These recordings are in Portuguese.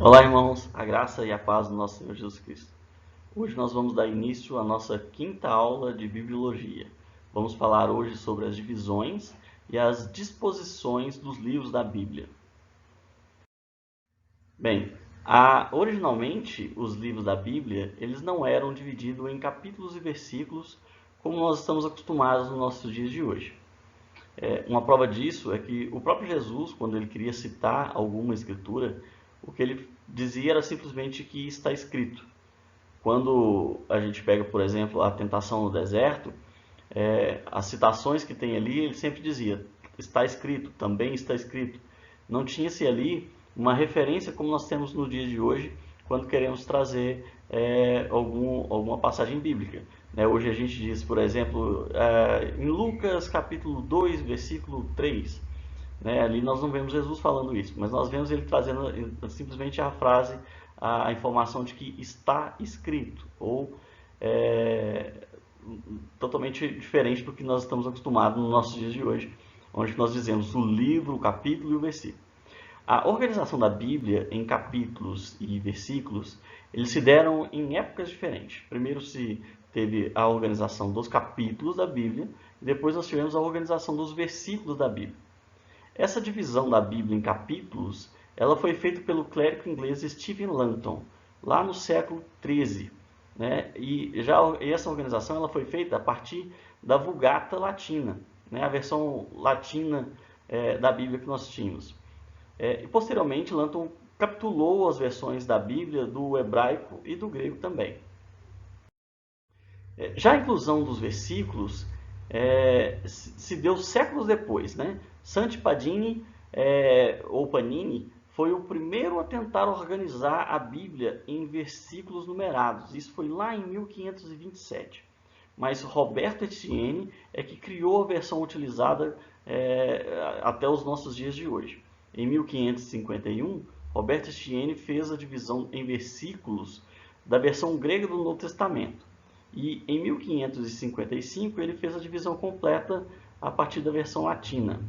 Olá, irmãos, a graça e a paz do nosso Senhor Jesus Cristo. Hoje nós vamos dar início à nossa quinta aula de Bibliologia. Vamos falar hoje sobre as divisões e as disposições dos livros da Bíblia. Bem, originalmente os livros da Bíblia eles não eram divididos em capítulos e versículos como nós estamos acostumados nos nossos dias de hoje. Uma prova disso é que o próprio Jesus, quando ele queria citar alguma escritura, o que ele dizia era simplesmente que está escrito. Quando a gente pega, por exemplo, a tentação no deserto, as citações que tem ali, ele sempre dizia, está escrito, também está escrito. Não tinha-se ali uma referência como nós temos no dia de hoje, quando queremos trazer alguma passagem bíblica. Hoje a gente diz, por exemplo, em Lucas capítulo 2, versículo 3, ali nós não vemos Jesus falando isso, mas nós vemos ele trazendo simplesmente a frase, a informação de que está escrito, ou totalmente diferente do que nós estamos acostumados nos nossos dias de hoje, onde nós dizemos o livro, o capítulo e o versículo. A organização da Bíblia em capítulos e versículos, eles se deram em épocas diferentes. Primeiro se teve a organização dos capítulos da Bíblia, e depois nós tivemos a organização dos versículos da Bíblia. Essa divisão da Bíblia em capítulos, ela foi feita pelo clérigo inglês Stephen Langton, lá no século XIII. E essa organização ela foi feita a partir da Vulgata Latina, a versão latina da Bíblia que nós tínhamos. E posteriormente, Langton capitulou as versões da Bíblia do hebraico e do grego também. Já a inclusão dos versículos se deu séculos depois. Santi Padini ou Panini foi o primeiro a tentar organizar a Bíblia em versículos numerados. Isso foi lá em 1527. Mas Roberto Estienne é que criou a versão utilizada até os nossos dias de hoje. Em 1551, Roberto Estienne fez a divisão em versículos da versão grega do Novo Testamento. E em 1555 ele fez a divisão completa a partir da versão latina.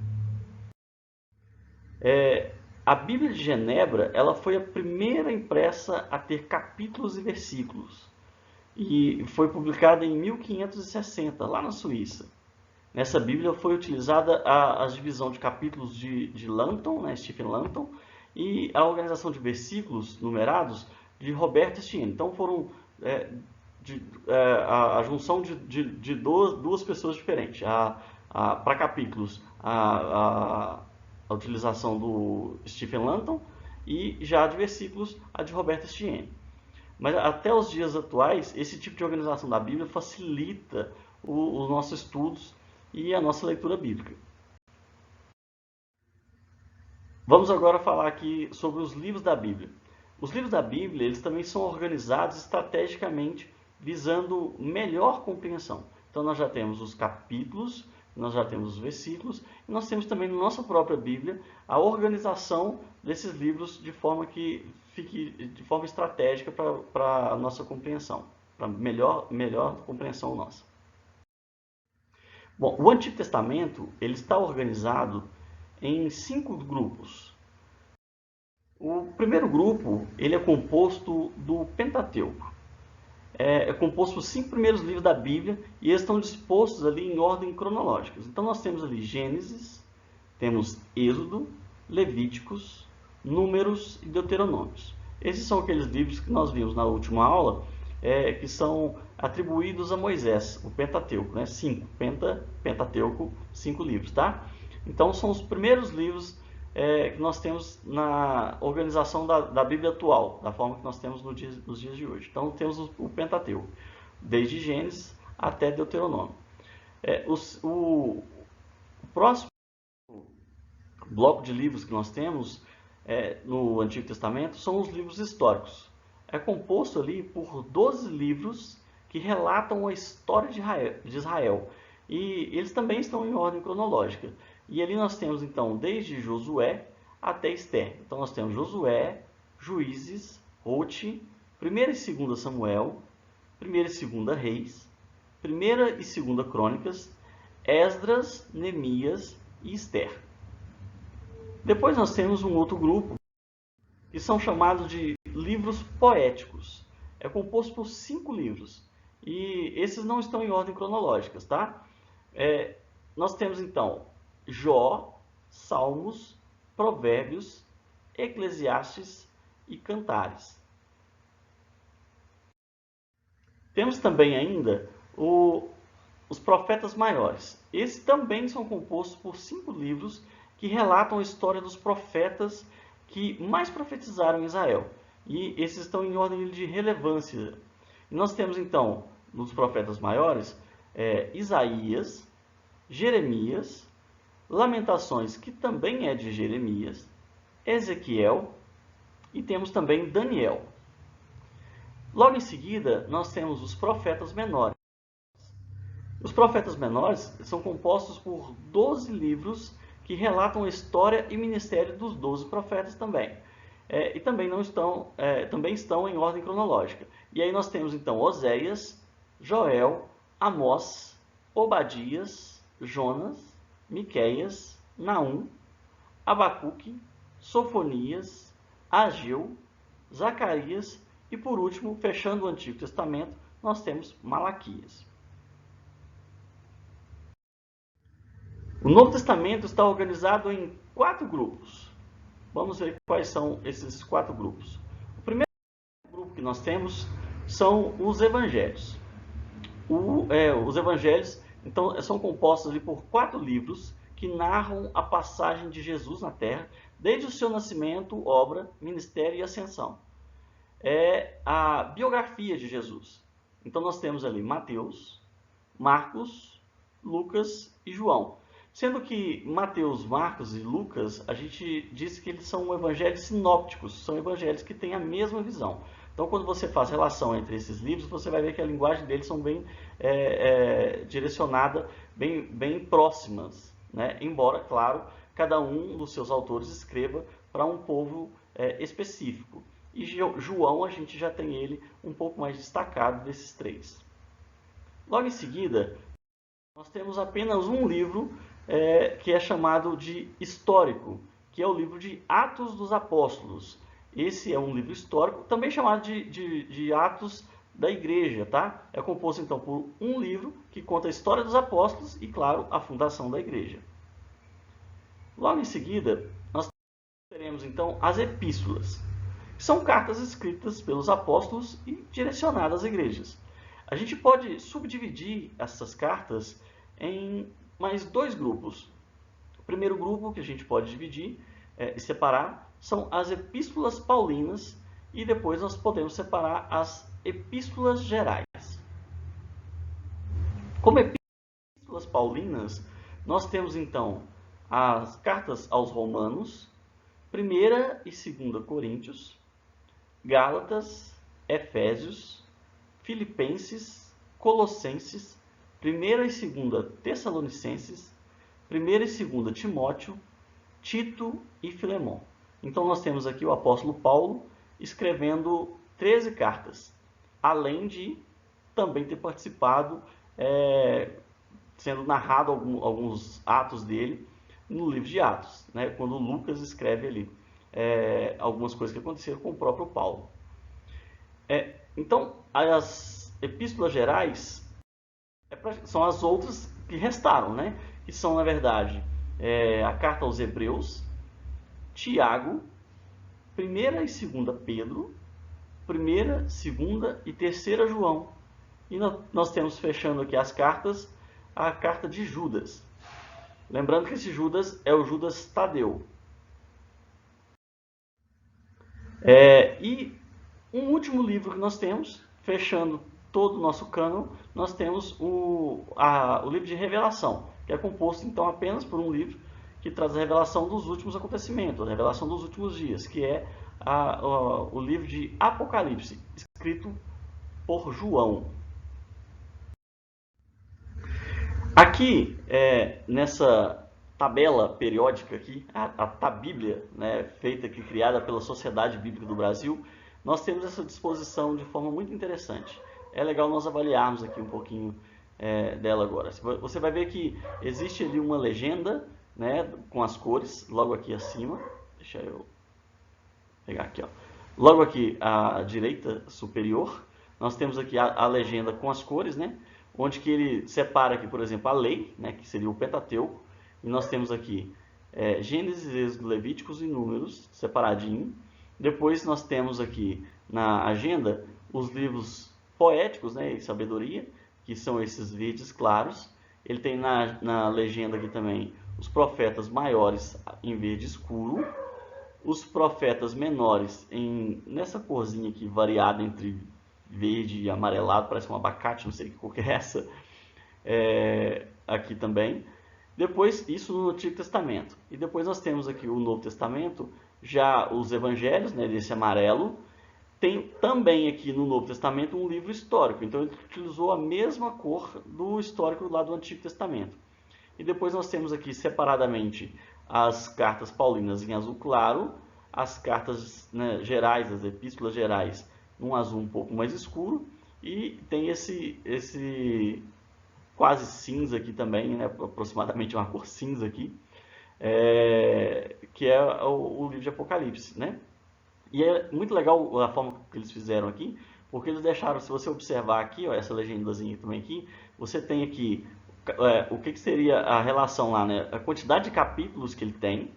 A Bíblia de Genebra ela foi a primeira impressa a ter capítulos e versículos. E foi publicada em 1560, lá na Suíça. Nessa Bíblia foi utilizada a divisão de capítulos de Langton, Stephen Langton, e a organização de versículos numerados de Roberto Estienne. Então foram a junção de duas pessoas diferentes. Para capítulos, a utilização do Stephen Langton e já de versículos, a de Roberto Estienne. Mas até os dias atuais, esse tipo de organização da Bíblia facilita os nossos estudos e a nossa leitura bíblica. Vamos agora falar aqui sobre os livros da Bíblia. Os livros da Bíblia eles também são organizados estrategicamente visando melhor compreensão. Então nós já temos os capítulos, nós já temos os versículos, e nós temos também na nossa própria Bíblia a organização desses livros de forma que fique de forma estratégica para a nossa compreensão, para melhor compreensão nossa. Bom, o Antigo Testamento ele está organizado em 5 grupos. O primeiro grupo ele é composto do Pentateuco. É composto por 5 primeiros livros da Bíblia e eles estão dispostos ali em ordem cronológica. Então nós temos ali Gênesis, temos Êxodo, Levíticos, Números e Deuteronômios. Esses são aqueles livros que nós vimos na última aula, que são atribuídos a Moisés, o Pentateuco, 5, Pentateuco, 5 livros, tá? Então são os primeiros livros que nós temos na organização da Bíblia atual, da forma que nós temos nos dias de hoje. Então temos o Pentateuco, desde Gênesis até Deuteronômio. O próximo bloco de livros que nós temos no Antigo Testamento são os livros históricos. É composto ali por 12 livros que relatam a história de Israel. E eles também estão em ordem cronológica. E ali nós temos então desde Josué até Esther. Então nós temos Josué, Juízes, Ruth, 1ª e 2ª Samuel, 1ª e 2ª Reis, 1ª e 2ª Crônicas, Esdras, Neemias e Esther. Depois nós temos um outro grupo que são chamados de livros poéticos. É composto por 5 livros. E esses não estão em ordem cronológica, tá? Nós temos então Jó, Salmos, Provérbios, Eclesiastes e Cantares. Temos também ainda os profetas maiores. Esses também são compostos por 5 livros que relatam a história dos profetas que mais profetizaram em Israel. E esses estão em ordem de relevância. E nós temos então, nos profetas maiores, Isaías, Jeremias, Lamentações, que também é de Jeremias, Ezequiel e temos também Daniel. Logo em seguida, nós temos os profetas menores. Os profetas menores são compostos por 12 livros que relatam a história e ministério dos 12 profetas também. E também estão em ordem cronológica. E aí nós temos então Oséias, Joel, Amós, Obadias, Jonas, Miqueias, Naum, Abacuque, Sofonias, Ageu, Zacarias e, por último, fechando o Antigo Testamento, nós temos Malaquias. O Novo Testamento está organizado em 4 grupos. Vamos ver quais são esses 4 grupos. O primeiro grupo que nós temos são os evangelhos. Os evangelhos então, são compostos ali por 4 livros que narram a passagem de Jesus na Terra, desde o seu nascimento, obra, ministério e ascensão. É a biografia de Jesus. Então nós temos ali Mateus, Marcos, Lucas e João. Sendo que Mateus, Marcos e Lucas, a gente diz que eles são evangelhos sinópticos, são evangelhos que têm a mesma visão. Então, quando você faz relação entre esses livros, você vai ver que a linguagem deles são bem direcionada, bem próximas, né? Embora, claro, cada um dos seus autores escreva para um povo específico. E João, a gente já tem ele um pouco mais destacado desses 3. Logo em seguida, nós temos apenas um livro que é chamado de histórico, que é o livro de Atos dos Apóstolos. Esse é um livro histórico, também chamado de Atos da Igreja, tá? É composto então por um livro que conta a história dos apóstolos e, claro, a fundação da igreja. Logo em seguida, nós teremos então as epístolas, que são cartas escritas pelos apóstolos e direcionadas às igrejas. A gente pode subdividir essas cartas em mais 2 grupos. O primeiro grupo que a gente pode dividir e separar são as epístolas paulinas e depois nós podemos separar as epístolas gerais. Como epístolas paulinas, nós temos então as cartas aos Romanos, 1ª e 2ª Coríntios, Gálatas, Efésios, Filipenses, Colossenses, 1ª e 2ª Tessalonicenses, 1ª e 2ª Timóteo, Tito e Filemão. Então nós temos aqui o apóstolo Paulo escrevendo 13 cartas, além de também ter participado, sendo narrado alguns atos dele no livro de Atos, né, quando Lucas escreve ali algumas coisas que aconteceram com o próprio Paulo. Então, as epístolas gerais são as outras que restaram, né, que são, na verdade, a carta aos Hebreus, Tiago, 1ª e 2ª Pedro, 1ª, 2ª e 3ª João. E nós temos, fechando aqui as cartas, a carta de Judas. Lembrando que esse Judas é o Judas Tadeu. E um último livro que nós temos, fechando todo o nosso cânon, nós temos o livro de Revelação, que é composto então apenas por um livro que traz a revelação dos últimos acontecimentos, a revelação dos últimos dias, que é o livro de Apocalipse, escrito por João. Aqui, nessa tabela periódica aqui, a Tabíblia, né, feita aqui, criada pela Sociedade Bíblica do Brasil, nós temos essa disposição de forma muito interessante. É legal nós avaliarmos aqui um pouquinho dela agora. Você vai ver que existe ali uma legenda, né, com as cores, logo aqui acima. Deixa eu pegar aqui, ó. Logo aqui à direita superior, nós temos aqui a legenda com as cores, né? Onde que ele separa aqui, por exemplo, a lei, né? Que seria o Pentateuco. E nós temos aqui Gênesis, Êxodo, Levíticos e Números, separadinho. Depois nós temos aqui na agenda os livros poéticos, né? E sabedoria, que são esses verdes claros. Ele tem na legenda aqui também os profetas maiores em verde escuro, os profetas menores nessa corzinha aqui, variada entre verde e amarelado, parece um abacate, não sei que cor que é essa, aqui também. Depois, isso no Antigo Testamento. E depois nós temos aqui o Novo Testamento, já os Evangelhos, né, desse amarelo. Tem também aqui no Novo Testamento um livro histórico, então ele utilizou a mesma cor do histórico lá do Antigo Testamento. E depois nós temos aqui separadamente as cartas paulinas em azul claro, as cartas, né, gerais, as epístolas gerais, num azul um pouco mais escuro, e tem esse quase cinza aqui também, né, aproximadamente uma cor cinza aqui, que é o livro de Apocalipse, né? E é muito legal a forma que eles fizeram aqui, porque eles deixaram, se você observar aqui, ó, essa legendazinha também aqui, você tem aqui o que seria a relação lá, né? A quantidade de capítulos que ele tem,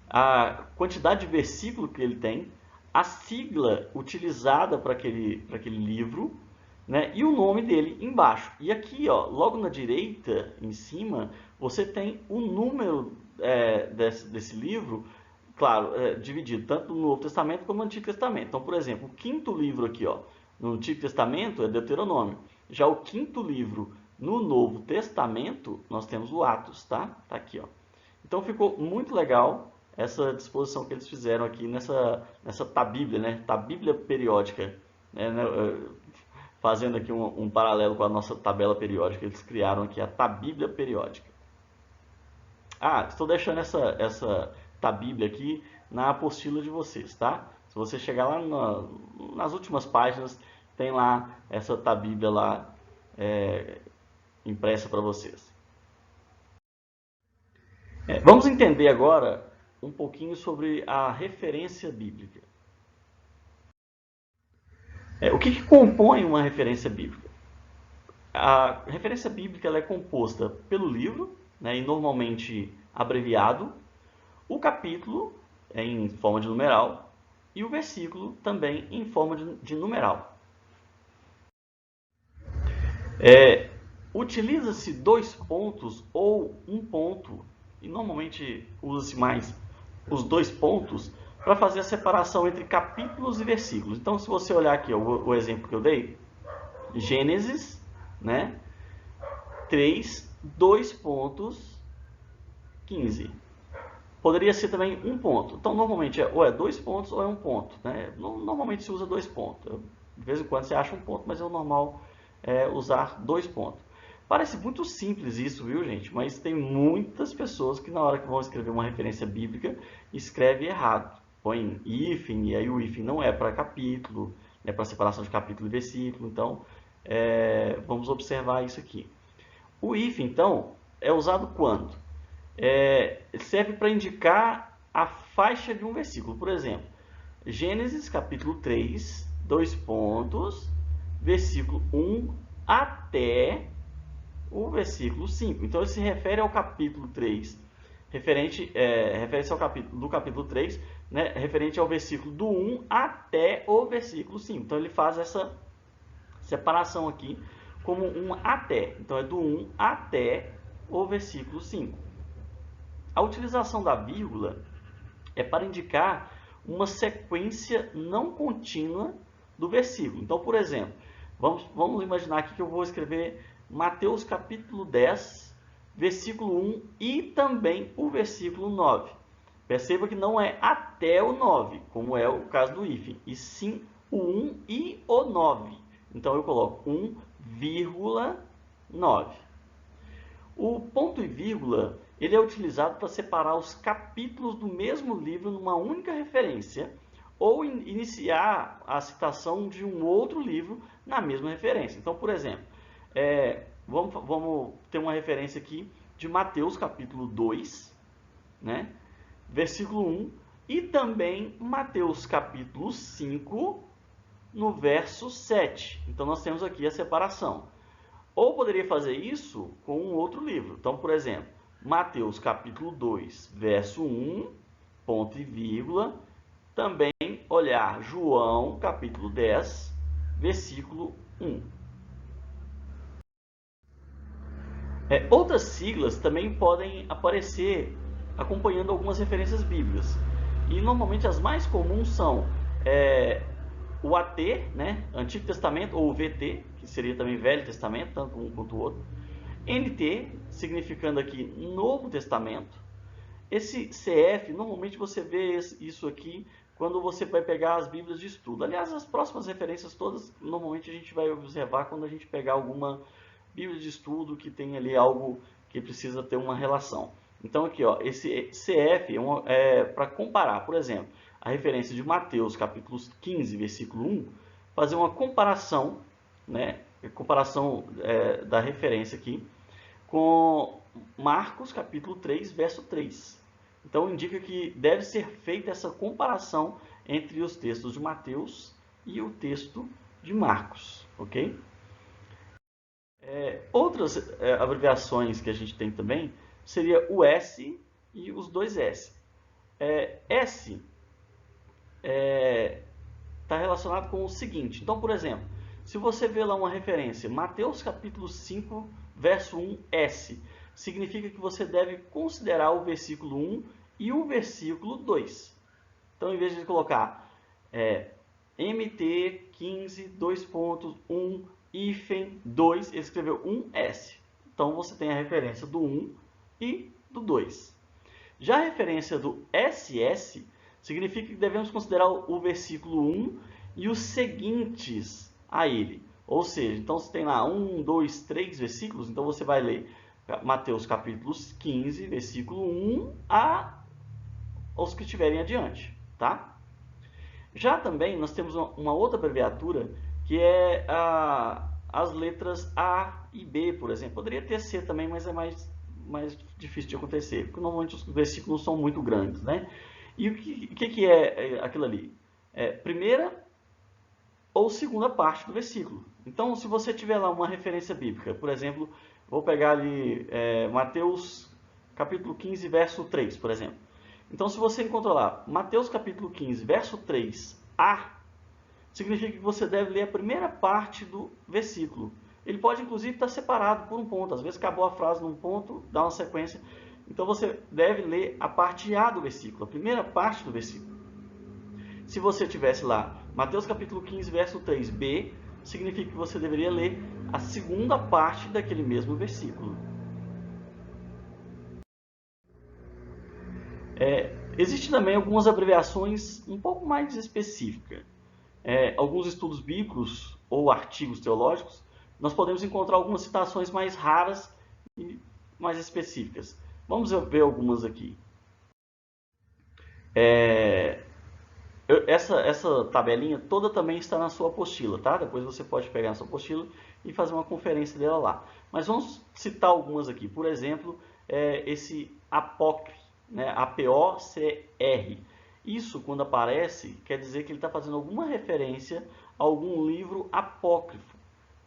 a quantidade de versículos que ele tem, a sigla utilizada para aquele livro, né? E o nome dele embaixo. E aqui, ó, logo na direita, em cima, você tem o número desse livro, claro, dividido tanto no Novo Testamento como no Antigo Testamento. Então, por exemplo, o quinto livro aqui, ó, no Antigo Testamento é Deuteronômio. Já o quinto livro no Novo Testamento, nós temos o Atos, tá? Tá aqui, ó. Então ficou muito legal essa disposição que eles fizeram aqui nessa tabíblia, né? Tabíblia periódica, né? Fazendo aqui um paralelo com a nossa tabela periódica, eles criaram aqui a tabíblia periódica. Ah, estou deixando essa tabíblia aqui na apostila de vocês, tá? Se você chegar lá nas últimas páginas, tem lá essa tabíblia lá impressa para vocês. Vamos entender agora um pouquinho sobre a referência bíblica. O que compõe uma referência bíblica? A referência bíblica ela é composta pelo livro, né, e normalmente abreviado, o capítulo em forma de numeral e o versículo também em forma de numeral. Utiliza-se 2 pontos ou 1 ponto, e normalmente usa-se mais os 2 pontos para fazer a separação entre capítulos e versículos. Então, se você olhar aqui o exemplo que eu dei, Gênesis, né, 3, 2 pontos, 15. Poderia ser também 1 ponto. Então, normalmente ou é 2 pontos ou é 1 ponto. Né? Normalmente se usa 2 pontos. De vez em quando você acha 1 ponto, mas é o normal usar 2 pontos. Parece muito simples isso, viu, gente? Mas tem muitas pessoas que na hora que vão escrever uma referência bíblica, escreve errado. Põe hífen, e aí o hífen não é para capítulo, é para separação de capítulo e versículo. Então, vamos observar isso aqui. O hífen, então, é usado quando? Serve para indicar a faixa de um versículo. Por exemplo, Gênesis capítulo 3, 2 pontos, versículo 1 até o versículo 5. Então, ele se refere ao capítulo 3, refere-se ao capítulo 3, né, referente ao versículo do 1 até o versículo 5. Então, ele faz essa separação aqui como um até. Então, é do 1 até o versículo 5. A utilização da vírgula é para indicar uma sequência não contínua do versículo. Então, por exemplo, vamos imaginar aqui que eu vou escrever Mateus capítulo 10, versículo 1 e também o versículo 9. Perceba que não é até o 9, como é o caso do hífen, e sim o 1 e o 9. Então, eu coloco 1,9. O ponto e vírgula ele é utilizado para separar os capítulos do mesmo livro numa única referência ou iniciar a citação de um outro livro na mesma referência. Então, por exemplo, vamos ter uma referência aqui de Mateus capítulo 2, né, versículo 1, e também Mateus capítulo 5, no verso 7. Então nós temos aqui a separação. Ou poderia fazer isso com um outro livro. Então, por exemplo, Mateus capítulo 2, verso 1, ponto e vírgula. Também olhar João capítulo 10, versículo 1. Outras siglas também podem aparecer acompanhando algumas referências bíblicas. E normalmente as mais comuns são o AT, né, Antigo Testamento, ou o VT, que seria também Velho Testamento, tanto um quanto o outro. NT, significando aqui Novo Testamento. Esse CF, normalmente você vê isso aqui quando você vai pegar as Bíblias de estudo. Aliás, as próximas referências todas, normalmente a gente vai observar quando a gente pegar alguma Bíblia de estudo que tem ali algo que precisa ter uma relação. Então aqui, ó, esse CF é para comparar, por exemplo, a referência de Mateus, capítulo 15, versículo 1, fazer uma comparação, né, da referência aqui, com Marcos, capítulo 3, verso 3. Então indica que deve ser feita essa comparação entre os textos de Mateus e o texto de Marcos, ok? Outras abreviações que a gente tem também seria o S e os dois S. S está relacionado com o seguinte. Então, por exemplo, se você vê lá uma referência, Mateus capítulo 5, verso 1, S, significa que você deve considerar o versículo 1 e o versículo 2. Então, em vez de colocar MT 15, 2.1, hífen 2, ele escreveu 1S. Então, você tem a referência do 1 e do 2. Já a referência do SS significa que devemos considerar o versículo 1 e os seguintes a ele. Ou seja, então você tem lá 1, 2, 3 versículos, então você vai ler Mateus capítulo 15, versículo 1 aos que estiverem adiante, tá? Já também nós temos uma outra abreviatura que é as letras A e B, por exemplo. Poderia ter C também, mas é mais difícil de acontecer, porque normalmente os versículos são muito grandes, né? E o que é aquilo ali? Primeira ou segunda parte do versículo. Então, se você tiver lá uma referência bíblica, por exemplo, vou pegar ali Mateus capítulo 15, verso 3, por exemplo. Então, se você encontrar lá Mateus capítulo 15, verso 3a, significa que você deve ler a primeira parte do versículo. Ele pode, inclusive, estar separado por um ponto. Às vezes, acabou a frase num ponto, dá uma sequência. Então, você deve ler a parte A do versículo, a primeira parte do versículo. Se você tivesse lá Mateus capítulo 15, verso 3b, significa que você deveria ler a segunda parte daquele mesmo versículo. Existem também algumas abreviações um pouco mais específicas. Alguns estudos bíblicos ou artigos teológicos, nós podemos encontrar algumas citações mais raras e mais específicas. Vamos ver algumas aqui. Essa tabelinha toda também está na sua apostila, tá? Depois você pode pegar a sua apostila e fazer uma conferência dela lá. Mas vamos citar algumas aqui. Por exemplo, esse apócrifo, né? APOCR. Isso, quando aparece, quer dizer que ele está fazendo alguma referência a algum livro apócrifo,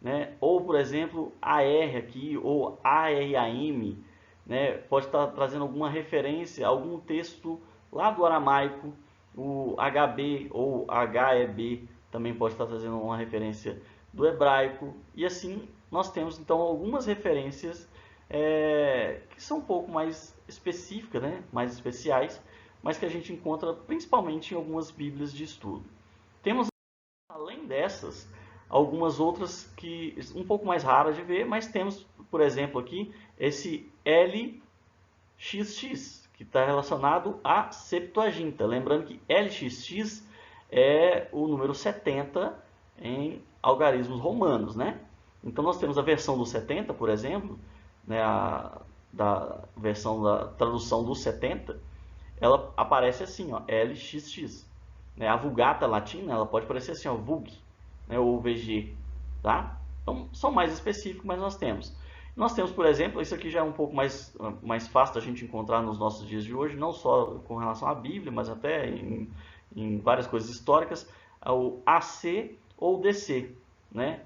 né? Ou, por exemplo, AR aqui, ou ARAM, né? Pode estar trazendo alguma referência a algum texto lá do aramaico. O HB ou HEB também pode estar trazendo uma referência do hebraico. E assim, nós temos então algumas referências que são um pouco mais específicas, né? Mais especiais, mas que a gente encontra principalmente em algumas bíblias de estudo. Temos, além dessas, algumas outras que um pouco mais raras de ver, mas temos, por exemplo, aqui esse LXX, que está relacionado à Septuaginta. Lembrando que LXX é o número 70 em algarismos romanos, né? Então nós temos a versão do 70, por exemplo, né, da versão da tradução do 70, ela aparece assim, ó, LXX. Né? A Vulgata latina, ela pode aparecer assim, ó, VUG, né, ou VG, tá? Então são mais específicos, mas nós temos. Nós temos, por exemplo, isso aqui já é um pouco mais fácil da gente encontrar nos nossos dias de hoje, não só com relação à Bíblia, mas até em várias coisas históricas, o AC ou DC, né?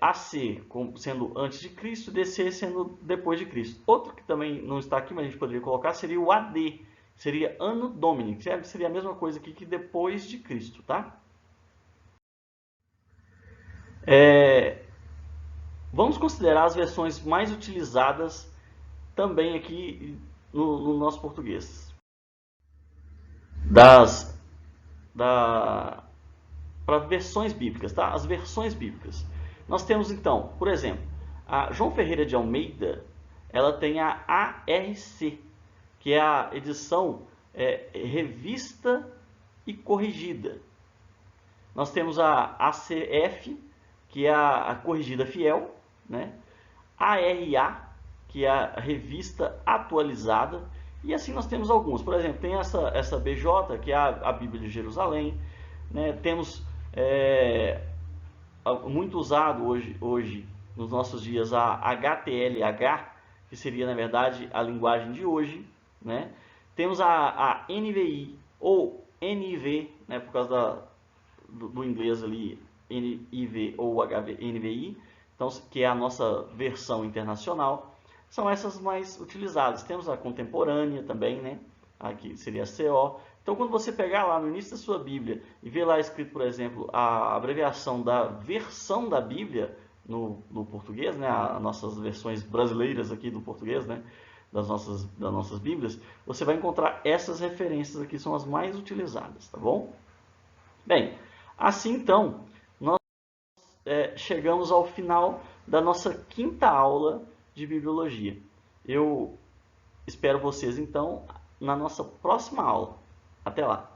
AC sendo antes de Cristo, DC sendo depois de Cristo. Outro que também não está aqui, mas a gente poderia colocar, seria o AD, seria Anno Domini, que seria a mesma coisa aqui que depois de Cristo, tá? Vamos considerar as versões mais utilizadas também aqui no nosso português. Para versões bíblicas, tá? As versões bíblicas. Nós temos então, por exemplo, a João Ferreira de Almeida, ela tem a ARC, que é a edição revista e corrigida. Nós temos a ACF, que é a corrigida fiel, né? ARA, que é a revista atualizada, e assim nós temos alguns. Por exemplo, tem essa BJ, que é a Bíblia de Jerusalém, né? Temos muito usado hoje, nos nossos dias, a HTLH, que seria, na verdade, a linguagem de hoje, né? Temos a NVI, ou NIV, né, por causa do inglês ali, NIV ou NVI, então, que é a nossa versão internacional. São essas mais utilizadas. Temos a contemporânea também, né? Aqui seria a CO. Então, quando você pegar lá no início da sua Bíblia e ver lá escrito, por exemplo, a abreviação da versão da Bíblia no português, né? As nossas versões brasileiras aqui do português, né? Das nossas Bíblias, você vai encontrar essas referências aqui, são as mais utilizadas, tá bom? Bem, assim então, nós chegamos ao final da nossa quinta aula de Bibliologia. Eu espero vocês então na nossa próxima aula. Até lá!